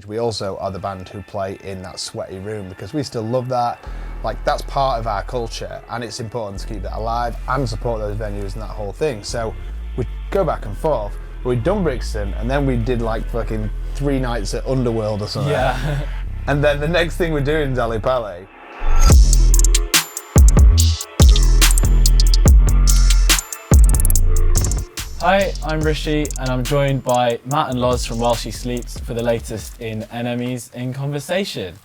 stage, we also are the band who play in that sweaty room because we still love that. Like, that's part of our culture, and it's important to keep that alive and support those venues and that whole thing. So we go back and forth. We'd done Brixton, and then we did like fucking 3 nights at Underworld or something. Yeah. And then the next thing we're doing is Ali Palace. Hi, I'm Rishi, and I'm joined by Matt and Loz from While She Sleeps for the latest in Enemies in Conversation.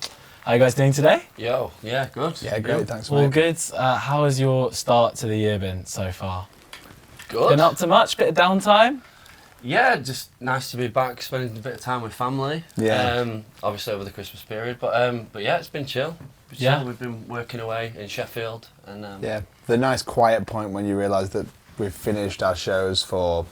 How are you guys doing today? Yo, yeah, good. Yeah, great, thanks, mate. All good. How has your start to the year been so far? Good. Been up to much? Bit of downtime? Yeah, just nice to be back, spending a bit of time with family. Yeah. Obviously over the Christmas period, but yeah, it's been chill. Yeah. We've been working away in Sheffield, and Yeah, the nice quiet point when you realise that we've finished our shows for.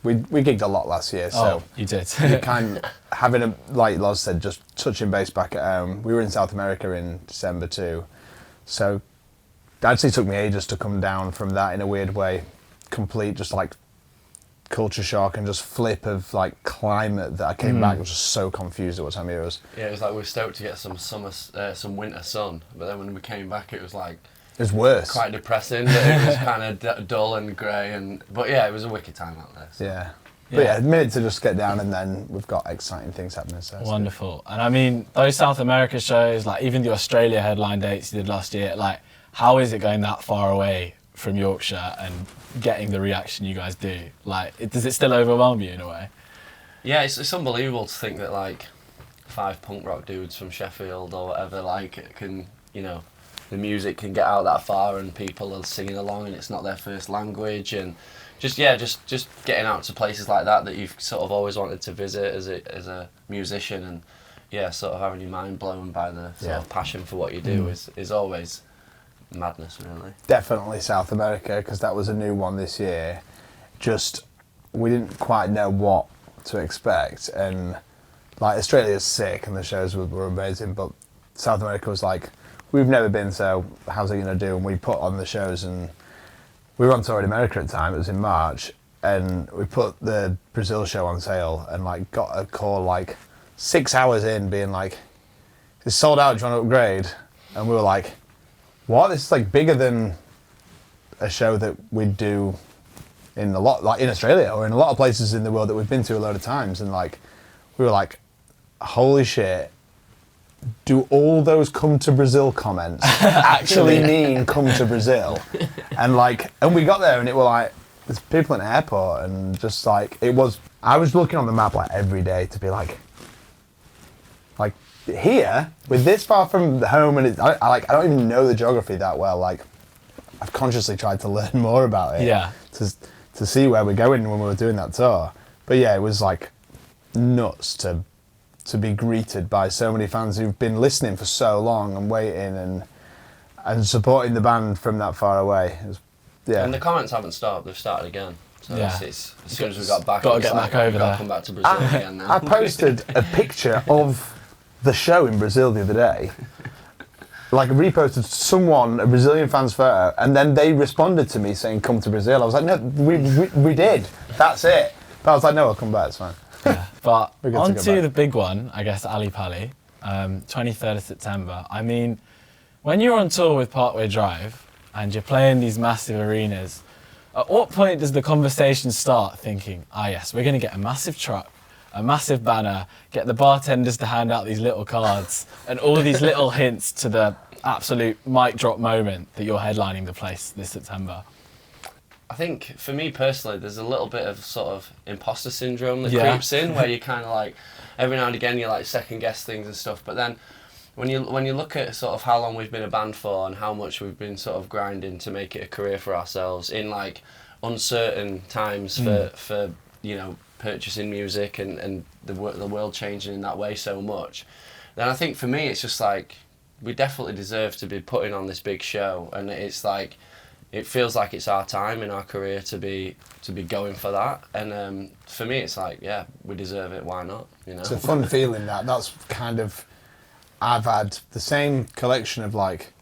We gigged a lot last year, so You did. you kind of having a, like Loz said, just touching base back at home. We were in South America in December too, so it actually took me ages to come down from that in a weird way. Complete just like culture shock and just flip of like climate that I came back was just so confused at what time it was. yeah, it was like we were stoked to get some winter sun, but then when we came back, it was like It was worse. quite depressing. It was kind of dull and grey, but yeah, it was a wicked time out there. So. Yeah. But yeah, a minute to just get down, and then we've got exciting things happening. So Wonderful. And I mean, those South America shows, like even the Australia headline dates you did last year, like how is it going that far away from Yorkshire and getting the reaction you guys do? Like, does it still overwhelm you in a way? Yeah, it's unbelievable to think that like 5 punk rock dudes from Sheffield or whatever like can, you know, the music can get out that far and people are singing along and it's not their first language, and just getting out to places like that you've sort of always wanted to visit as a musician, and yeah, sort of having your mind blown by the sort of passion for what you do is always madness, really. Definitely South America, because that was a new one this year. Just we didn't quite know what to expect, and like Australia's sick and the shows were amazing, but South America was like, we've never been, so how's it going to do? And we put on the shows, and we were on tour in America at the time, it was in March, and we put the Brazil show on sale and like got a call like 6 hours in being like, it's sold out, do you want to upgrade? And we were like, what? This is like bigger than a show that we'd do in a lot, like in Australia or in a lot of places in the world that we've been to a load of times. And like, we were like, holy shit, do all those come to Brazil comments actually mean come to Brazil? And like, and we got there and it were like, there's people in the airport, and just like, it was, I was looking on the map like every day to be like here, with this far from home, and I don't even know the geography that well. Like, I've consciously tried to learn more about it. Yeah. To see where we're going when we were doing that tour. But yeah, it was like nuts to be greeted by so many fans who've been listening for so long and waiting and supporting the band from that far away. It was, yeah. And the comments haven't stopped; they've started again. So Yeah. it's as soon as we got back, Got to it's get like, back over we've got to there. come back to Brazil again now. I posted a picture of the show in Brazil the other day. Like, reposted someone, a Brazilian fan's photo, and then they responded to me saying, come to Brazil. I was like, no, we did. That's it. But I was like, no, I'll come back, it's fine. Yeah. But We're good to on go to back. the big one, I guess, Ali Palace, 23rd of September. I mean, when you're on tour with Parkway Drive and you're playing these massive arenas, at what point does the conversation start thinking, yes, we're going to get a massive truck, a massive banner, get the bartenders to hand out these little cards, and all these little hints to the absolute mic drop moment that you're headlining the place this September? I think for me personally, there's a little bit of sort of imposter syndrome that Yeah. creeps in, where you kind of like every now and again you like second guess things and stuff. But then when you look at sort of how long we've been a band for and how much we've been sort of grinding to make it a career for ourselves in like uncertain times for you know, purchasing music and the world changing in that way so much, then I think for me it's just like we definitely deserve to be putting on this big show, and it's like it feels like it's our time in our career to be going for that, and for me it's like, yeah, we deserve it, why not, you know? It's a fun feeling that's kind of, I've had the same collection of like,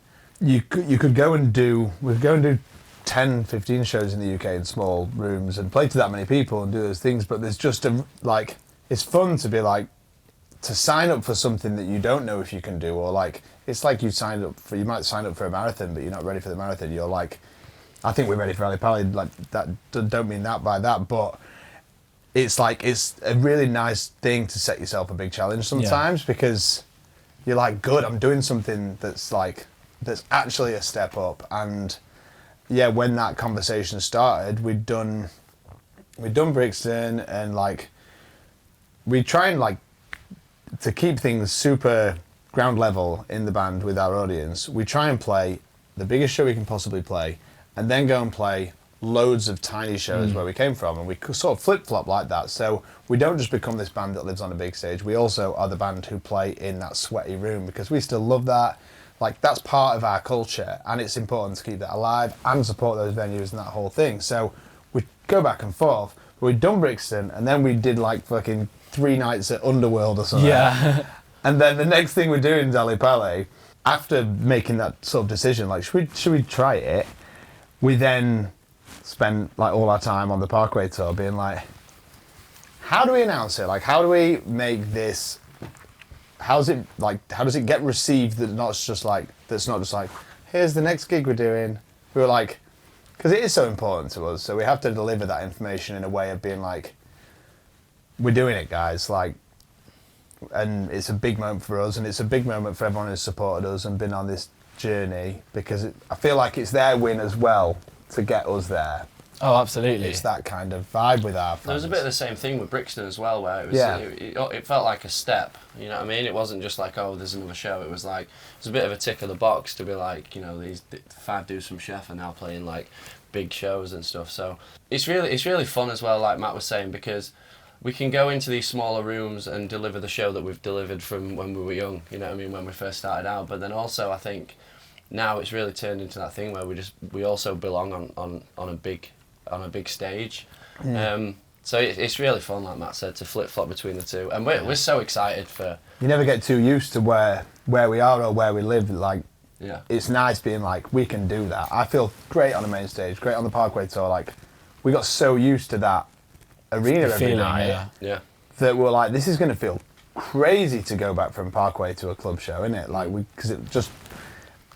you could go and do 10, 15 shows in the UK in small rooms and play to that many people and do those things, but there's just like, it's fun to be like, to sign up for something that you don't know if you can do, or like it's like you might sign up for a marathon, but you're not ready for the marathon. You're like, I think we're ready for Ali Pali. Like that, don't mean that by that, but it's like it's a really nice thing to set yourself a big challenge sometimes because you're like, good, I'm doing something that's actually a step up. And yeah, when that conversation started, we'd done Brixton, and like we try and like to keep things super ground level in the band with our audience. We try and play the biggest show we can possibly play, and then go and play loads of tiny shows where we came from, and we sort of flip-flop like that. So we don't just become this band that lives on a big stage, we also are the band who play in that sweaty room, because we still love that. Like, that's part of our culture, and it's important to keep that alive and support those venues and that whole thing. So we go back and forth. We'd done Brixton, and then we did like fucking 3 nights at Underworld or something. Yeah. And then the next thing we're doing is Ali Pali. After making that sort of decision, like, should we try it? We then spent like all our time on the Parkway tour being like, how do we announce it? Like, how do we make this? How does it get received that's not just like, here's the next gig we're doing. We were like, because it is so important to us, so we have to deliver that information in a way of being like, we're doing it, guys. Like, and it's a big moment for us, and it's a big moment for everyone who's supported us and been on this journey, because I feel like it's their win as well to get us there. Oh, absolutely. It's that kind of vibe with our fans. There was a bit of the same thing with Brixton as well, where it was it felt like a step, you know what I mean? It wasn't just like, oh, there's another show. It was like, it was a bit of a tick of the box to be like, you know, these 5 dudes from Chef are now playing like big shows and stuff. So it's really fun as well, like Matt was saying, because we can go into these smaller rooms and deliver the show that we've delivered from when we were young, you know what I mean, when we first started out. But then also I think now it's really turned into that thing where we also belong on a big stage. So it's really fun, like Matt said, to flip-flop between the two. And we're so excited for... You never get too used to where we are or where we live. Like, Yeah. It's nice being like, we can do that. I feel great on the main stage, great on the Parkway tour. Like, we got so used to that arena every night Yeah. that we're like, this is going to feel crazy to go back from Parkway to a club show, isn't it? Like, because it just...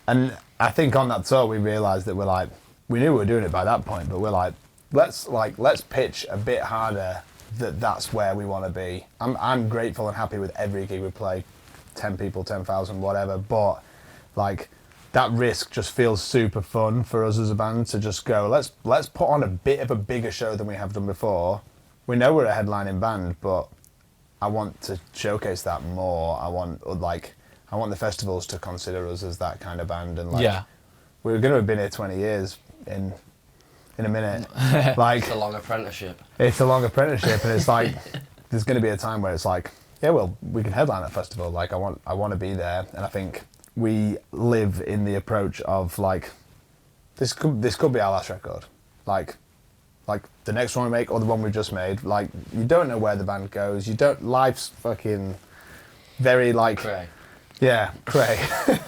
And I think on that tour we realised that we're like, we knew we were doing it by that point, but we're like, let's pitch a bit harder that's where we want to be. I'm grateful and happy with every gig we play, 10 people, 10,000, whatever, but like that risk just feels super fun for us as a band to just go, let's put on a bit of a bigger show than we have done before. We know we're a headlining band, but I want to showcase that more. I want the festivals to consider us as that kind of band, and like we were going to have been here 20 years in a minute. Like, it's a long apprenticeship. It's a long apprenticeship, and it's like there's going to be a time where it's like, yeah, well, we can headline at festival. Like, I want to be there, and I think we live in the approach of like, this could be our last record. Like the next one we make or the one we just made. Like, you don't know where the band goes. Life's fucking very like. Cray. Yeah, cray.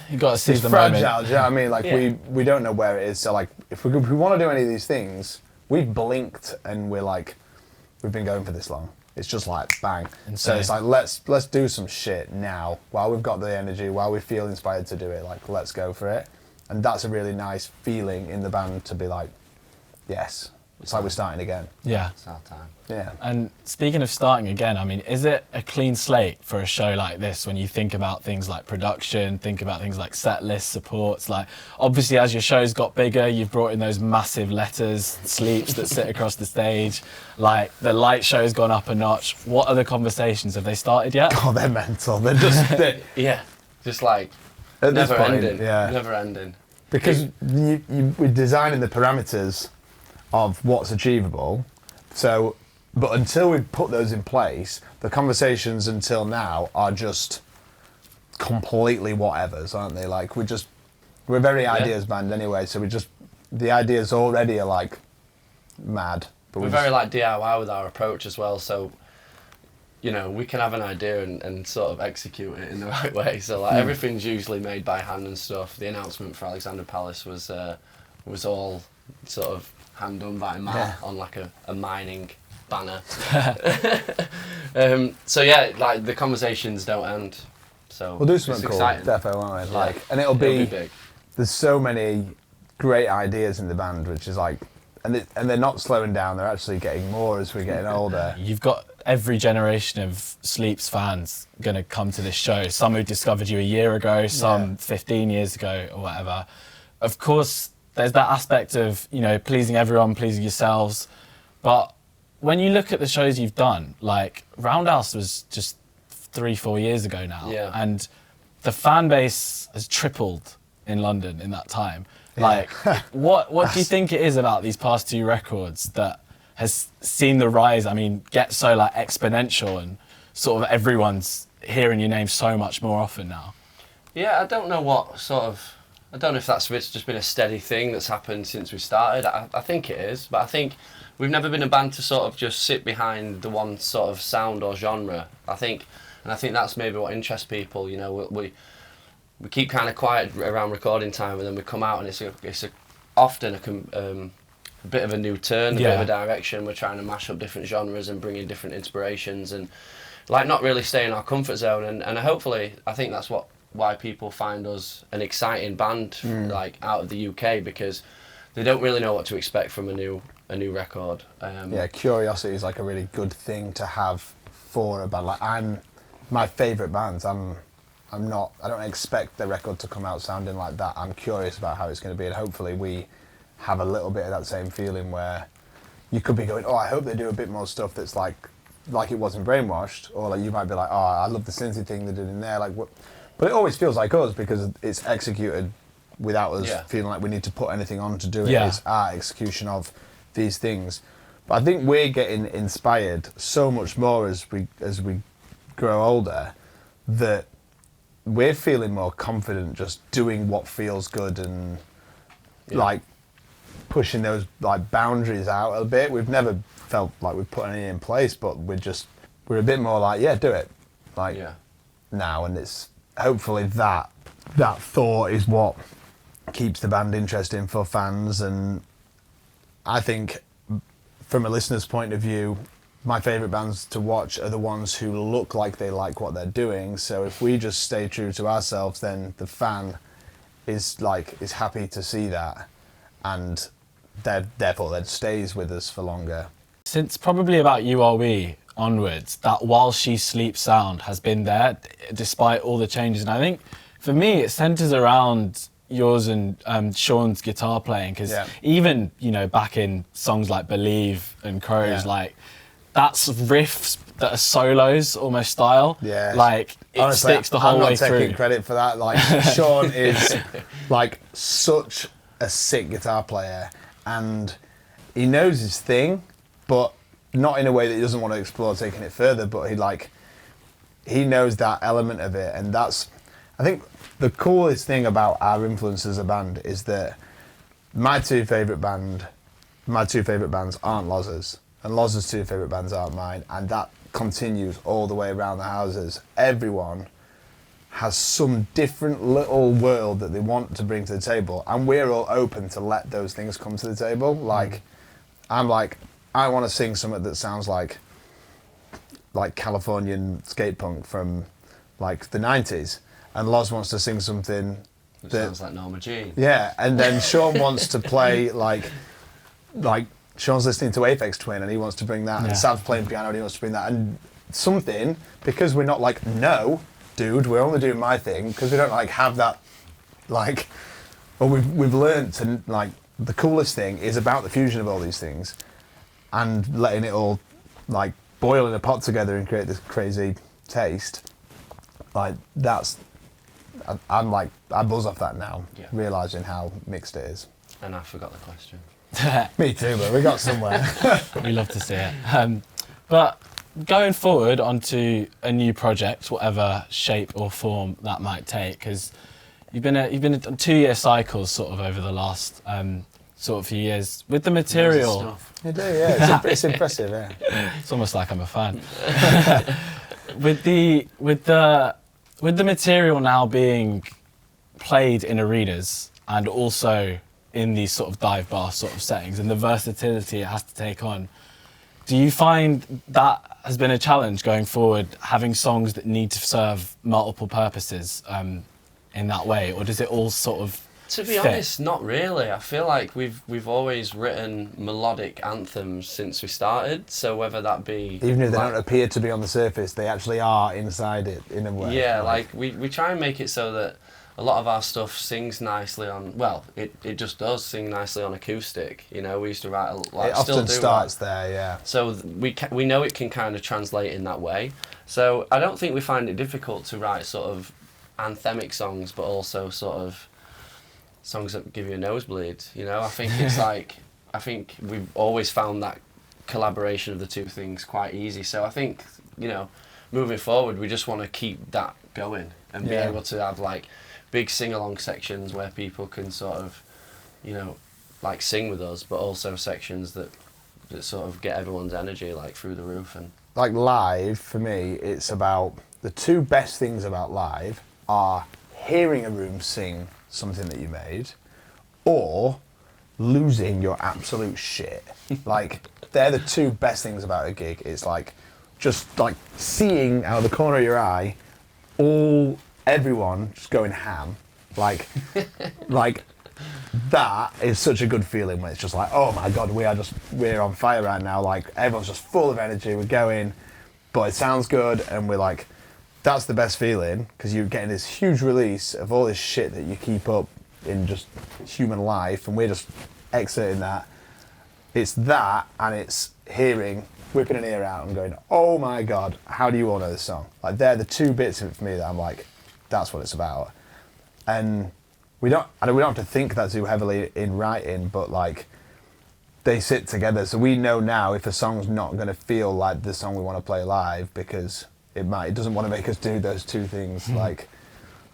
You got to see it's the fragile, moment. do you know what I mean? Like, we don't know where it is. So like, if we want to do any of these things, we've blinked and we're like, we've been going for this long. It's just like bang. Insane. So it's like, let's do some shit now while we've got the energy, while we feel inspired to do it. Like, let's go for it. And that's a really nice feeling in the band to be like, yes, it's like we're starting again. Yeah. It's our time. Yeah. And speaking of starting again, I mean, is it a clean slate for a show like this when you think about things like production, think about things like set list, supports? Like, obviously, as your show's got bigger, you've brought in those massive letters, sleeps that sit across the stage. Like, the light show's gone up a notch. What are the conversations? Have they started yet? Oh, they're mental. They're just... Yeah. Just like, At this never point, ending. yeah. Never ending. Because we're designing the parameters of what's achievable. So, but until we put those in place, the conversations until now are just completely whatevers, aren't they? Like, we're a very ideas band anyway, so the ideas already are like mad. But We're very like DIY with our approach as well, so you know, we can have an idea and sort of execute it in the right way. So like everything's usually made by hand and stuff. The announcement for Alexandra Palace was all sort of hand done by Matt on like a mining banner. So yeah, like the conversations don't end. So We'll do something it's cool, exciting. defo, won't we? Yeah. Like, and it'll be big. there's so many great ideas in the band, which is like, and they're not slowing down. They're actually getting more as we're getting older. You've got every generation of Sleeps fans going to come to this show. Some who discovered you a year ago, some 15 years ago or whatever. Of course, there's that aspect of, you know, pleasing everyone, pleasing yourselves. But when you look at the shows you've done, like Roundhouse was just 3-4 years ago now. Yeah. And the fan base has tripled in London in that time. Like, what do you think it is about these past 2 records that has seen the rise, I mean, get so like exponential and sort of everyone's hearing your name so much more often now? Yeah, I don't know I don't know if it's just been a steady thing that's happened since we started. I think it is, but I think we've never been a band to sort of just sit behind the one sort of sound or genre. I think that's maybe what interests people. You know, we keep kind of quiet around recording time, and then we come out and it's often a bit of a new turn, a bit of a direction. We're trying to mash up different genres and bring in different inspirations, and like not really stay in our comfort zone. And hopefully, I think that's why people find us an exciting band, like out of the UK, because they don't really know what to expect from a new record. Yeah, curiosity is like a really good thing to have for a band. Like my favourite bands. I don't expect the record to come out sounding like that. I'm curious about how it's going to be, and hopefully we have a little bit of that same feeling where you could be going, oh, I hope they do a bit more stuff that's like it wasn't Brainwashed, or like you might be like, oh, I love the synthy thing they did in there, like what. But it always feels like us because it's executed without us feeling like we need to put anything on to do it. Yeah. It's our execution of these things. But I think we're getting inspired so much more as we grow older, that we're feeling more confident just doing what feels good and like pushing those like boundaries out a bit. We've never felt like we've put any in place, but we're a bit more like, yeah, do it. Like now, and it's hopefully that thought is what keeps the band interesting for fans. And I think from a listener's point of view, my favourite bands to watch are the ones who look like they like what they're doing. So if we just stay true to ourselves, then the fan is happy to see that, and therefore that stays with us for longer. Since probably about You Are We onwards, that While She Sleeps sound has been there despite all the changes. And I think for me it centres around yours and Sean's guitar playing, because even, you know, back in songs like Believe and Crows, like that's riffs that are solos almost style. Yeah. Like it honestly, sticks the whole way through. I'm not taking credit for that. Like Sean is like such a sick guitar player, and he knows his thing, but not in a way that he doesn't want to explore taking it further, but he knows that element of it. And that's, I think the coolest thing about our influence as a band is that my two favourite bands aren't Loz's, and Loz's two favourite bands aren't mine, and that continues all the way around the houses. Everyone has some different little world that they want to bring to the table, and we're all open to let those things come to the table. Like, I'm like, I want to sing something that sounds like Californian skate punk from like the 90s, and Loz wants to sing something that sounds like Norma Jean. Yeah, and then Sean wants to play like Sean's listening to Aphex Twin and he wants to bring that, and Sav's playing piano and he wants to bring that, and something, because we're not like, no, dude, we're only doing my thing, because we don't like have that, like, well, we've learned to, like, the coolest thing is about the fusion of all these things and letting it all like boil in a pot together and create this crazy taste. Like that's, I'm like, I buzz off that now, realising how mixed it is. And I forgot the question. Me too, but we got somewhere. We love to see it. But going forward onto a new project, whatever shape or form that might take, because you've been on 2-year cycles sort of over the last sort of few years with the material. You do, yeah. It's impressive, yeah. It's almost like I'm a fan. with the material now being played in arenas and also in these sort of dive bar sort of settings, and the versatility it has to take on, Do you find that has been a challenge going forward, having songs that need to serve multiple purposes in that way, or does it all sort of To be honest, not really. I feel like we've always written melodic anthems since we started. So whether that be Even if they don't appear to be on the surface, they actually are inside it in a way. yeah, like we try and make it so that a lot of our stuff sings nicely on. Well, it just does sing nicely on acoustic. You know, we used to write It often starts there, yeah. So we know it can kind of translate in that way. So I don't think we find it difficult to write sort of anthemic songs, but also sort of songs that give you a nosebleed. You know, I think it's like, I think we've always found that collaboration of the two things quite easy. So I think, you know, moving forward, we just want to keep that going and be able to have like big sing-along sections where people can sort of, you know, like sing with us, but also sections that sort of get everyone's energy like through the roof. And like live, for me, it's about, the two best things about live are hearing a room sing something that you made, or losing your absolute shit. Like, they're the two best things about a gig. It's like, just like seeing out of the corner of your eye, everyone just going ham. Like, like that is such a good feeling when it's just like, oh my God, we're on fire right now. Like, everyone's just full of energy, we're going, but it sounds good, and we're like, that's the best feeling, because you're getting this huge release of all this shit that you keep up in just human life, and we're just exerting that. It's that, and it's whipping an ear out and going, oh my God, how do you all know this song? Like, they're the two bits of it for me that I'm like, that's what it's about. And we don't have to think that too heavily in writing, but like, they sit together. So we know now if a song's not going to feel like the song we want to play live, because it doesn't want to make us do those two things. Like,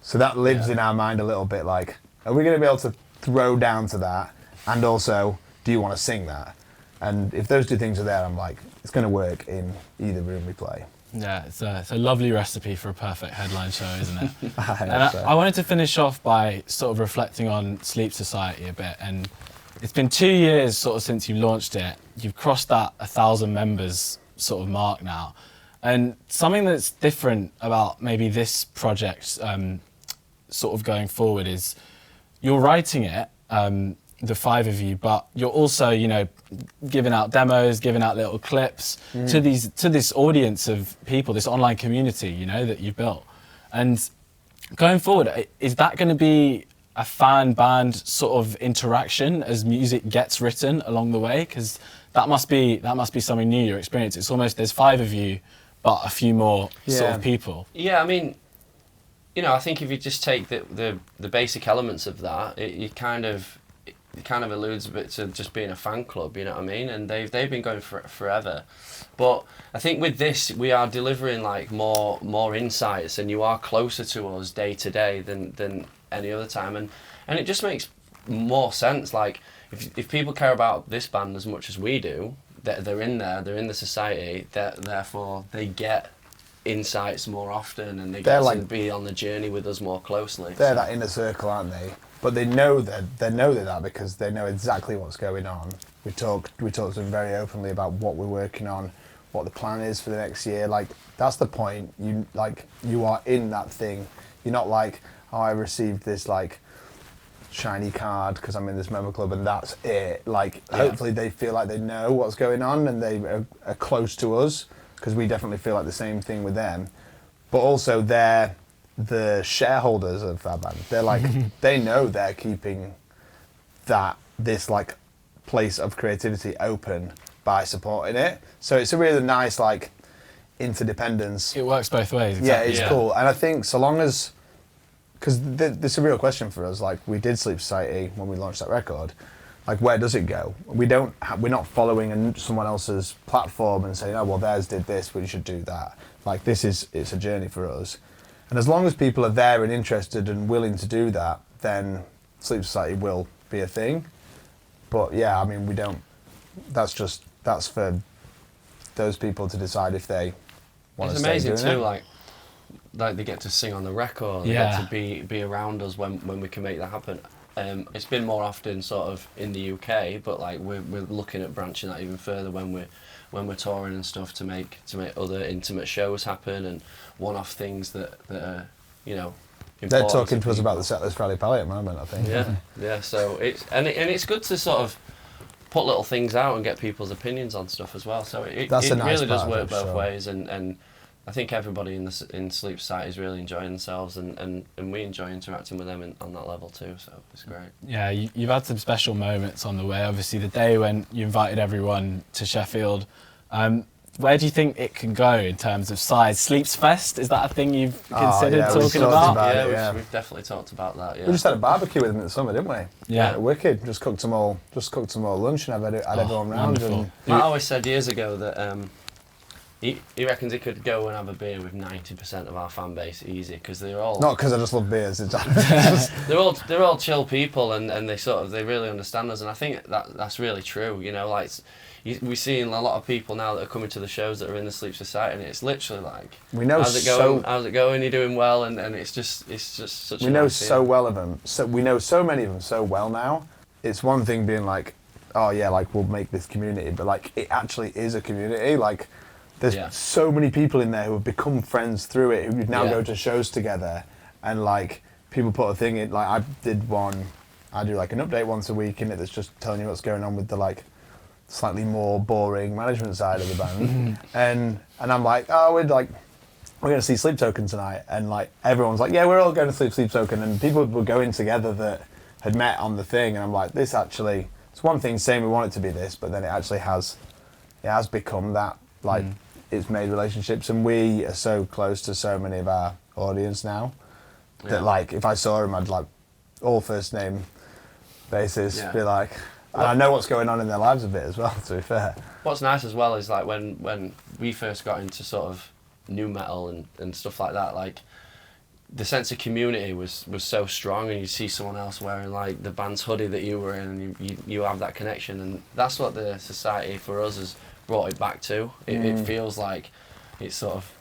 so that lives in our mind a little bit. Like, are we going to be able to throw down to that? And also, do you want to sing that? And if those two things are there, I'm like, it's going to work in either room we play. Yeah, it's a lovely recipe for a perfect headline show, isn't it? So. I wanted to finish off by sort of reflecting on Sleep Society a bit. And it's been 2 years sort of since you launched it. You've crossed that 1,000 members sort of mark now. And something that's different about maybe this project sort of going forward is you're writing it, the five of you, but you're also, you know, giving out demos, giving out little clips to this audience of people, this online community, you know, that you've built. And going forward, is that going to be a fan band sort of interaction as music gets written along the way? Because that must be something new, your experience. It's almost, there's five of you, but a few more sort of people. Yeah, I mean, you know, I think if you just take the basic elements of that, it kind of alludes a bit to just being a fan club, you know what I mean? And they've been going for forever. But I think with this, we are delivering like more insights, and you are closer to us day to day than any other time. And it just makes more sense. Like, if people care about this band as much as we do, they're in there, they're in the society, therefore they get insights more often, and they get to be on the journey with us more closely. They're that inner circle, aren't they? But they know they're that because they know exactly what's going on. We talk to them very openly about what we're working on, what the plan is for the next year. Like, that's the point. You are in that thing. You're not like, oh, I received this like shiny card because I'm in this member club and that's it. Like, hopefully they feel like they know what's going on and they are close to us, because we definitely feel like the same thing with them. But also they're the shareholders of that band. They're like, they know they're keeping this like place of creativity open by supporting it. So it's a really nice like interdependence. It works both ways. Exactly. Yeah, it's cool. And I think so long as, because this is a real question for us. Like, we did Sleep Society when we launched that record. Like, where does it go? We're not following someone else's platform and saying, oh well, theirs did this, we should do that. Like, it's a journey for us. And as long as people are there and interested and willing to do that, then Sleep Society will be a thing. But yeah, I mean, that's for those people to decide if they want to stay doing it. It's amazing too, like they get to sing on the record, they get to be around us when we can make that happen. It's been more often sort of in the UK, but like we're looking at branching that even further when we're touring and stuff to make other intimate shows happen and one-off things that are, you know, They're important talking to us people. about the setlist for Ali Palace at the moment, I think. Yeah. So it's good to sort of put little things out and get people's opinions on stuff as well. So it That's a nice really does part of work it, both sure. ways, and I think everybody in Sleep Society is really enjoying themselves, and we enjoy interacting with them on that level too. So it's great. Yeah, you've had some special moments on the way. Obviously, the day when you invited everyone to Sheffield. Where do you think it can go in terms of size? Sleeps Fest, is that a thing you've considered yeah, we talking talked about? about it, Yeah, yeah. we've definitely talked about that. Yeah. We just had a barbecue with them in the summer, didn't we? Yeah. Wicked. Just cooked them all lunch and had everyone round. wonderful. And Matt always said years ago that he reckons he could go and have a beer with 90% of our fan base easy because they're all not because I just love beers. It's they're all chill people and they really understand us, and I think that's really true. You know, like we see a lot of people now that are coming to the shows that are in the Sleep Society, and it's literally like, we know how's it going? You're doing well, and it's just such. We know so well of them. So we know so many of them so well now. It's one thing being like, oh yeah, like we'll make this community, but like it actually is a community. Like there's so many people in there who have become friends through it, who now go to shows together, and like people put a thing in. Like I do like an update once a week in it that's just telling you what's going on with the like slightly more boring management side of the band, and I'm like, oh, we're going to see Sleep Token tonight, and like everyone's like, yeah, we're all going to Sleep Token, and people were going together that had met on the thing, and I'm like, this actually, it's one thing saying we want it to be this, but then it actually has become that, like it's made relationships, and we are so close to so many of our audience now that like if I saw him, I'd like all first name basis be like. And I know what's going on in their lives a bit as well, to be fair. What's nice as well is like when we first got into sort of new metal and stuff like that, like the sense of community was so strong, and you see someone else wearing like the band's hoodie that you were in, and you have that connection, and that's what the society for us has brought it back to. It feels like it's sort of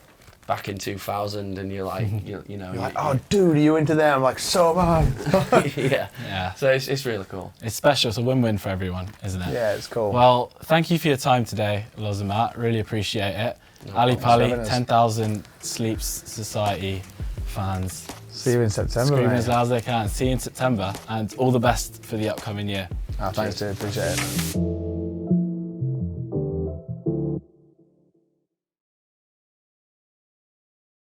back in 2000, and you're like, you know, you're like, oh, dude, are you into them? I'm like, so am I. Yeah. So it's really cool. It's special. It's a win-win for everyone, isn't it? Yeah, it's cool. Well, thank you for your time today, Loz and Matt. Really appreciate it. Ali Palace, 10,000 Sleep Society fans. See you in September, Scream mate. as loud as they can. See you in September, and all the best for the upcoming year. Thanks, dude. Appreciate it.